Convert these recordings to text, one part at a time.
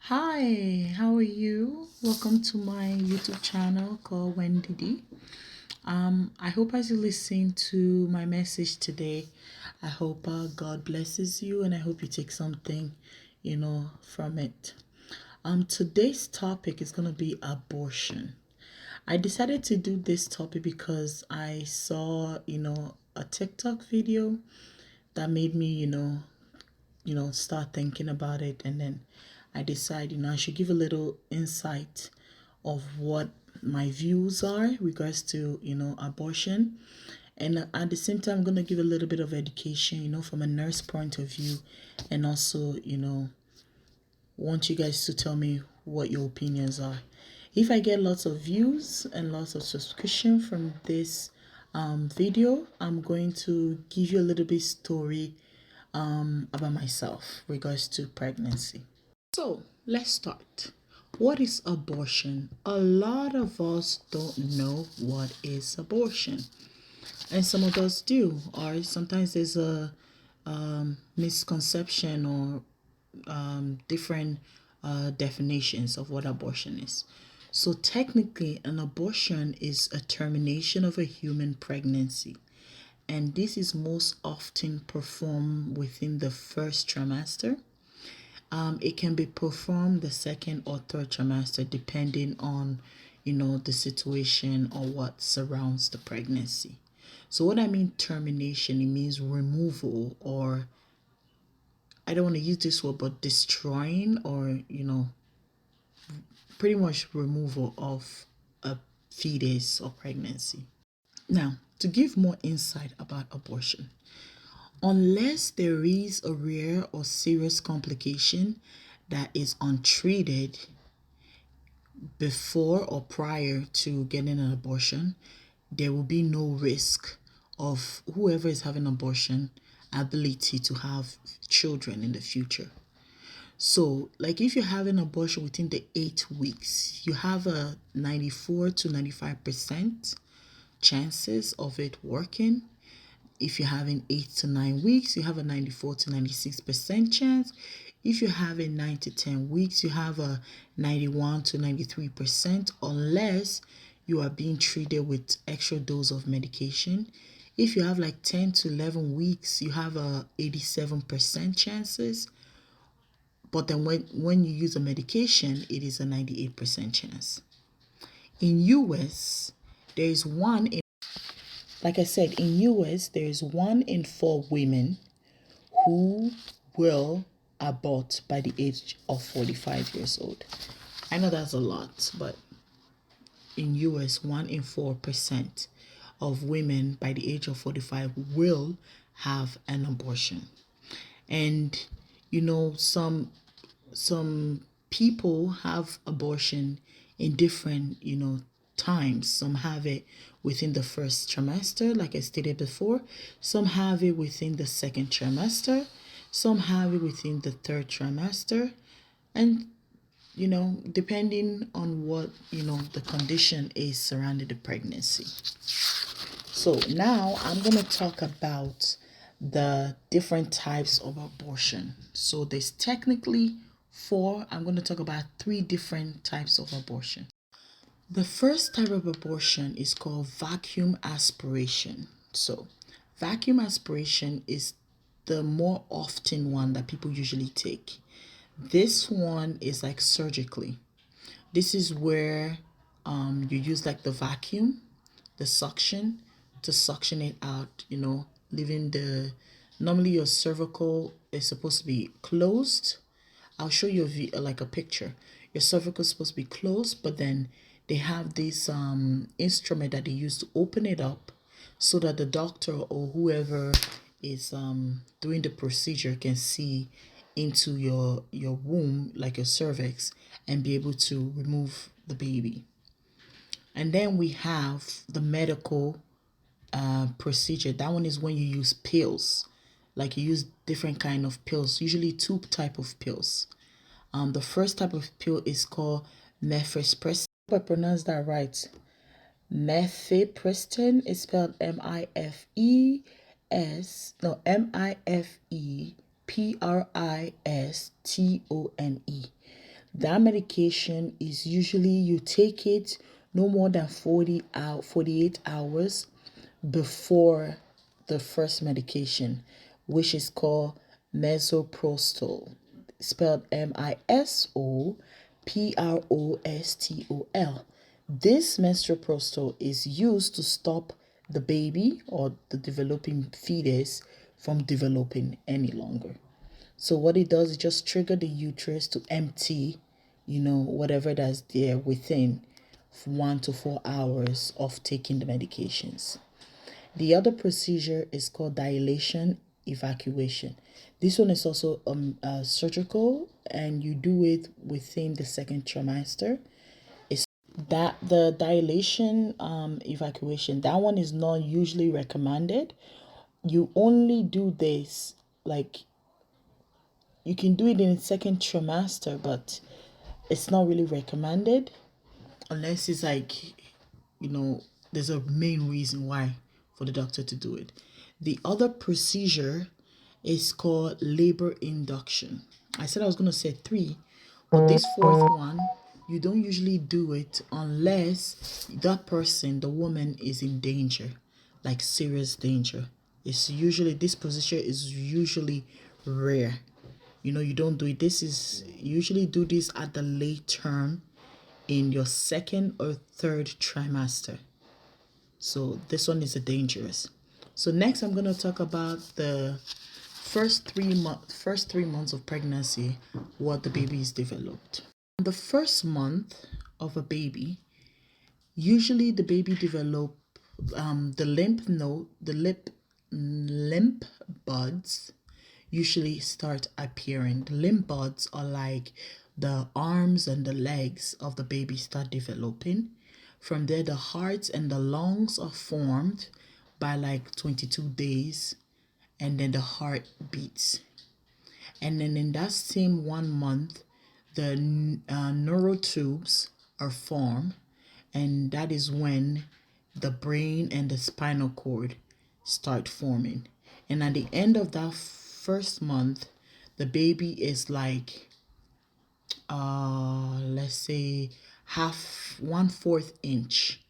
Hi, how are you? Welcome to my YouTube channel called Wendy. I hope as you listen to my message today, I hope God blesses you and I hope you take something, from it. Today's topic is gonna be abortion. I decided to do this topic because I saw, a TikTok video that made me, start thinking about it. And then I decided, I should give a little insight of what my views are regards to, abortion. And at the same time, I'm going to give a little bit of education, from a nurse point of view. And also, want you guys to tell me what your opinions are. If I get lots of views and lots of subscription from this video, I'm going to give you a little bit story about myself regards to pregnancy. So let's start. What is abortion? A lot of us don't know what is abortion, and some of us do, or sometimes there's a misconception or different definitions of what abortion is. So technically, an abortion is a termination of a human pregnancy, and this is most often performed within the first trimester. It can be performed the second or third trimester depending on, the situation or what surrounds the pregnancy. So what I mean termination, it means removal, or I don't want to use this word, but destroying, or, pretty much removal of a fetus or pregnancy. Now, to give more insight about abortion, unless there is a rare or serious complication that is untreated before or prior to getting an abortion, there will be no risk of whoever is having abortion ability to have children in the future. So, like if you're having abortion within the 8 weeks, you have a 94 to 95% chances of it working. If you're having 8 to 9 weeks, you have a 94 to 96% chance. If you're having 9 to 10 weeks, you have a 91 to 93%, unless you are being treated with extra dose of medication. If you have like 10 to 11 weeks, you have a 87% chances. But then when you use a medication, it is a 98% chance. In US, there is one in like I said, in US, there is 1 in 4 women who will abort by the age of 45 years old. I know that's a lot, but in US, 1 in 4% of women by the age of 45 will have an abortion. And some people have abortion in different, times. Some have it within the first trimester, like I stated before. Some have it within the second trimester. Some have it within the third trimester. And, depending on what, the condition is surrounding the pregnancy. So now I'm going to talk about the different types of abortion. So there's technically 4. I'm going to talk about 3 different types of abortion. The first type of abortion is called vacuum aspiration. So vacuum aspiration is the more often one that people usually take. This one is like surgically. This is where you use like the vacuum, the suction, to suction it out, leaving normally your cervical is supposed to be closed. I'll show you like a picture. Your cervical is supposed to be closed, but then they have this instrument that they use to open it up so that the doctor or whoever is doing the procedure can see into your womb, like your cervix, and be able to remove the baby. And then we have the medical procedure. That one is when you use pills, like you use different kind of pills, usually 2 type of pills. The first type of pill is called mifepristone. I hope I pronounced that right. Mifepristone is spelled Mifepristone. That medication is usually you take it no more than 48 hours before the first medication, which is called misoprostol, spelled misoprostol. This misoprostol is used to stop the baby or the developing fetus from developing any longer. So what it does is just trigger the uterus to empty, whatever that's there within 1 to 4 hours of taking the medications. The other procedure is called dilation evacuation. This one is also surgical, and you do it within the second trimester. It's that the dilation evacuation, that one is not usually recommended. You only do this, like, you can do it in the second trimester, but it's not really recommended unless it's like, there's a main reason why for the doctor to do it. The other procedure is called labor induction. I said I was going to say 3, but this fourth one, you don't usually do it unless that person, the woman, is in danger, like serious danger. This procedure is usually rare. You don't do it. This is usually do this at the late term in your second or third trimester. So this one is a dangerous. So next I'm going to talk about the first 3 months of pregnancy, what the baby is developed. The first month of a baby, usually the baby develop the lymph buds usually start appearing. The lymph buds are like the arms and the legs of the baby start developing. From there, the heart and the lungs are formed by like 22 days, and then the heart beats. And then in that same 1 month, the neurotubes are formed, and that is when the brain and the spinal cord start forming. And at the end of that first month, the baby is like, let's say, 1/4 inch.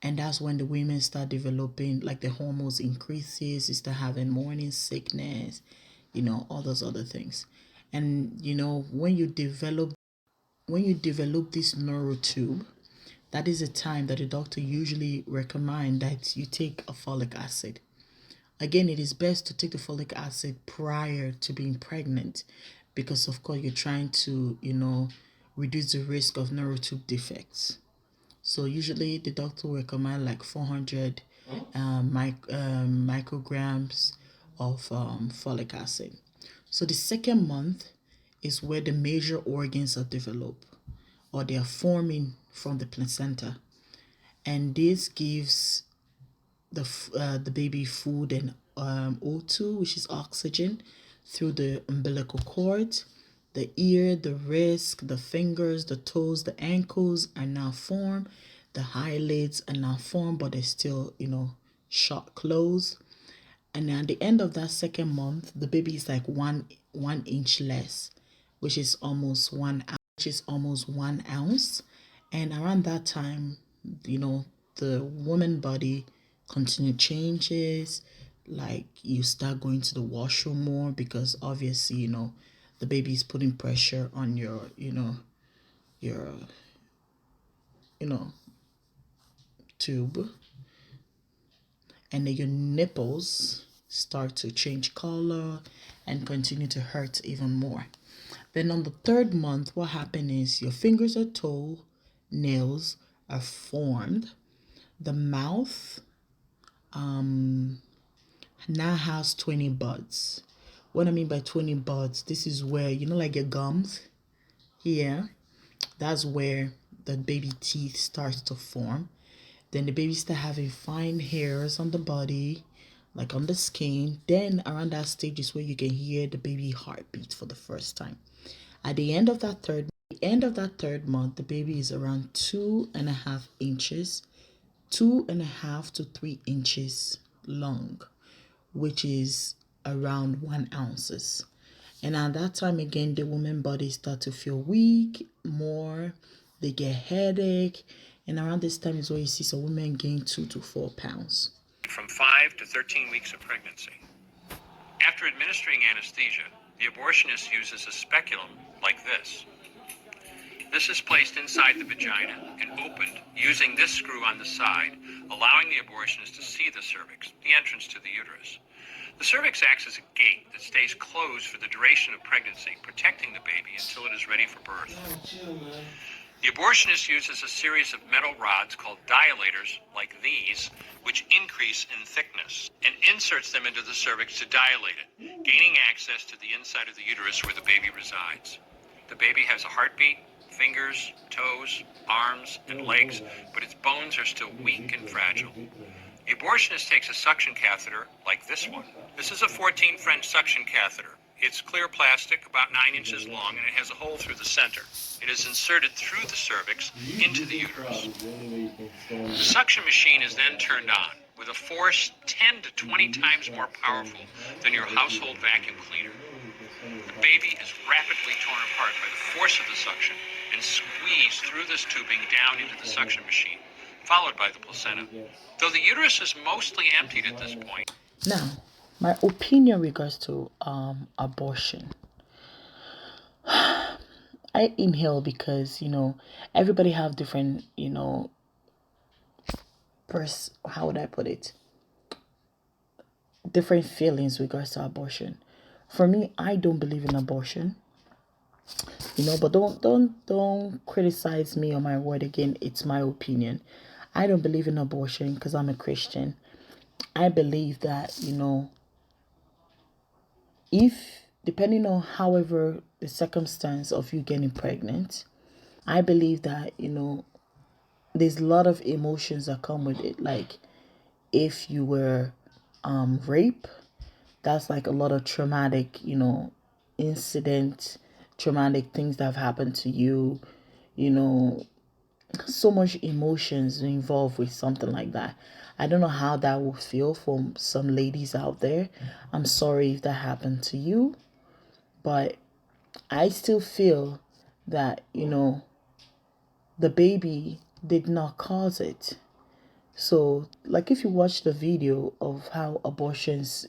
And that's when the women start developing, like, the hormones increases, you start having morning sickness, all those other things. And when you develop this neurotube, that is a time that the doctor usually recommend that you take a folic acid. Again, it is best to take the folic acid prior to being pregnant, because of course you're trying to reduce the risk of neurotube defects. So usually the doctor will recommend like 400 micrograms of folic acid. So the second month is where the major organs are developed, or they are forming from the placenta, and this gives the baby food and O2, which is oxygen, through the umbilical cord. The ear, the wrist, the fingers, the toes, the ankles are now formed. The eyelids are now formed, but they're still, shut closed. And at the end of that second month, the baby is like one inch less, which is almost 1 ounce. And around that time, the woman body continue changes, like you start going to the washroom more, because obviously the baby is putting pressure on your tube, and then your nipples start to change color and continue to hurt even more. Then on the third month, what happens is your fingers or toe nails are formed. The mouth now has 20 buds. What I mean by 20 buds, this is where, like your gums here, that's where the baby teeth starts to form. Then the baby start having fine hairs on the body, like on the skin. Then around that stage is where you can hear the baby heartbeat for the first time. At the end of that third month, the baby is around 2.5 inches, 2.5 to 3 inches long, which is around 1 ounce. And at that time again, the woman body start to feel weak more. They get headache. And around this time is where you see some women gain 2 to 4 pounds. From 5 to 13 weeks of pregnancy. After administering anesthesia, the abortionist uses a speculum like this. This is placed inside the vagina and opened using this screw on the side, allowing the abortionist to see the cervix, the entrance to the uterus. The cervix acts as a gate that stays closed for the duration of pregnancy, protecting the baby until it is ready for birth. The abortionist uses a series of metal rods called dilators, like these, which increase in thickness, and inserts them into the cervix to dilate it, gaining access to the inside of the uterus where the baby resides. The baby has a heartbeat, fingers, toes, arms, and legs, but its bones are still weak and fragile. The abortionist takes a suction catheter like this one. This is a 14 French suction catheter. It's clear plastic, about 9 inches long, and it has a hole through the center. It is inserted through the cervix into the uterus. The suction machine is then turned on with a force 10 to 20 times more powerful than your household vacuum cleaner. The baby is rapidly torn apart by the force of the suction and squeezed through this tubing down into the suction machine, followed by the placenta. Though the uterus is mostly emptied at this point. Now, my opinion regards to abortion. I inhale because, everybody have different, how would I put it? Different feelings regards to abortion. For me, I don't believe in abortion. But don't criticize me or my word again. It's my opinion. I don't believe in abortion because I'm a Christian. I believe that, if depending on however the circumstance of you getting pregnant, I believe that, there's a lot of emotions that come with it. Like if you were raped, that's like a lot of traumatic, incident, traumatic things that have happened to you, so much emotions involved with something like that. I don't know how that will feel for some ladies out there. I'm sorry if that happened to you, but I still feel that, the baby did not cause it. So, like if you watch the video of how abortions,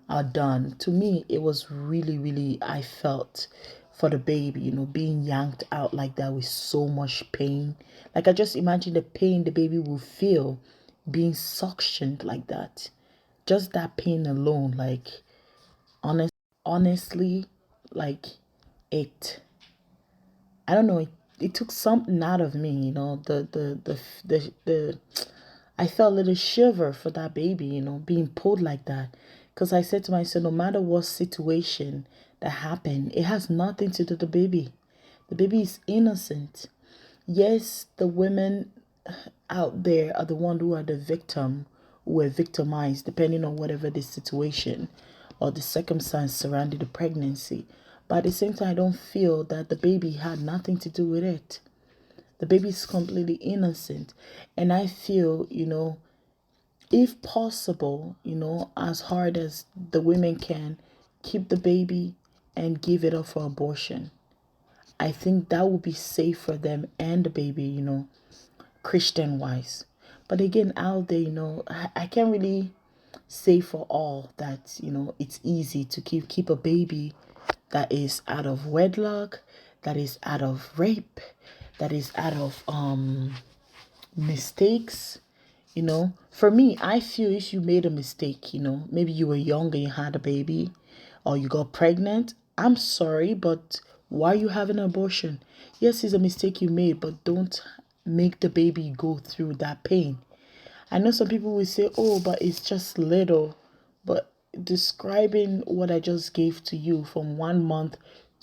are done, to me, it was really, really, I felt for the baby, being yanked out like that with so much pain. Like I just imagine the pain the baby will feel being suctioned like that. Just that pain alone, like honestly, like it I don't know, it took something out of me, the I felt a little shiver for that baby, being pulled like that. Because I said to myself, no matter what situation that happened, it has nothing to do with the baby. The baby is innocent. Yes, the women out there are the one who are the victim, who were victimized, depending on whatever the situation or the circumstance surrounding the pregnancy. But at the same time, I don't feel that the baby had nothing to do with it. The baby is completely innocent. And I feel, if possible, as hard as the women can, keep the baby and give it up for abortion. I think that would be safe for them and the baby, Christian wise. But again, out there, I can't really say for all that, it's easy to keep a baby that is out of wedlock, that is out of rape, that is out of mistakes. For me, I feel if you made a mistake, maybe you were young and you had a baby or you got pregnant, I'm sorry, but why are you having an abortion? Yes, it's a mistake you made, but don't make the baby go through that pain. I know some people will say, oh, but it's just little. But describing what I just gave to you from 1 month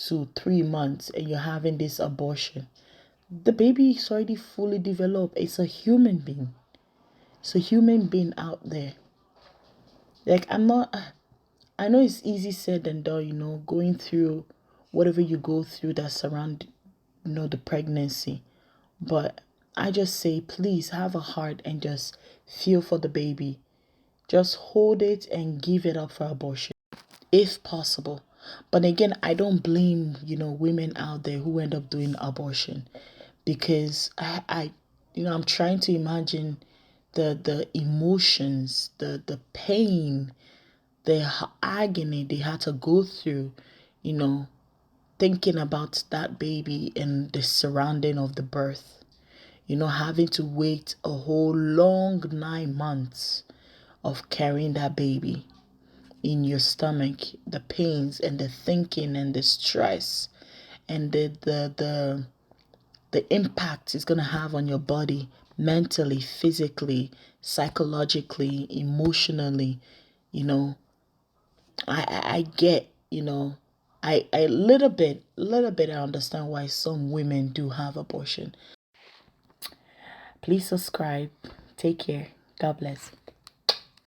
to 3 months and you're having this abortion, the baby is already fully developed. It's a human being. It's a human being out there. Like, I know it's easy said than done, going through whatever you go through that surround, the pregnancy. But I just say, please have a heart and just feel for the baby. Just hold it and give it up for abortion, if possible. But again, I don't blame, women out there who end up doing abortion, because I'm trying to imagine the emotions, the pain, the agony they had to go through, you know, thinking about that baby and the surrounding of the birth, having to wait a whole long 9 months of carrying that baby in your stomach, the pains and the thinking and the stress and the impact it's going to have on your body, mentally, physically, psychologically, emotionally. you know I get, I little bit I understand why some women do have abortion. Please subscribe. Take care. God bless.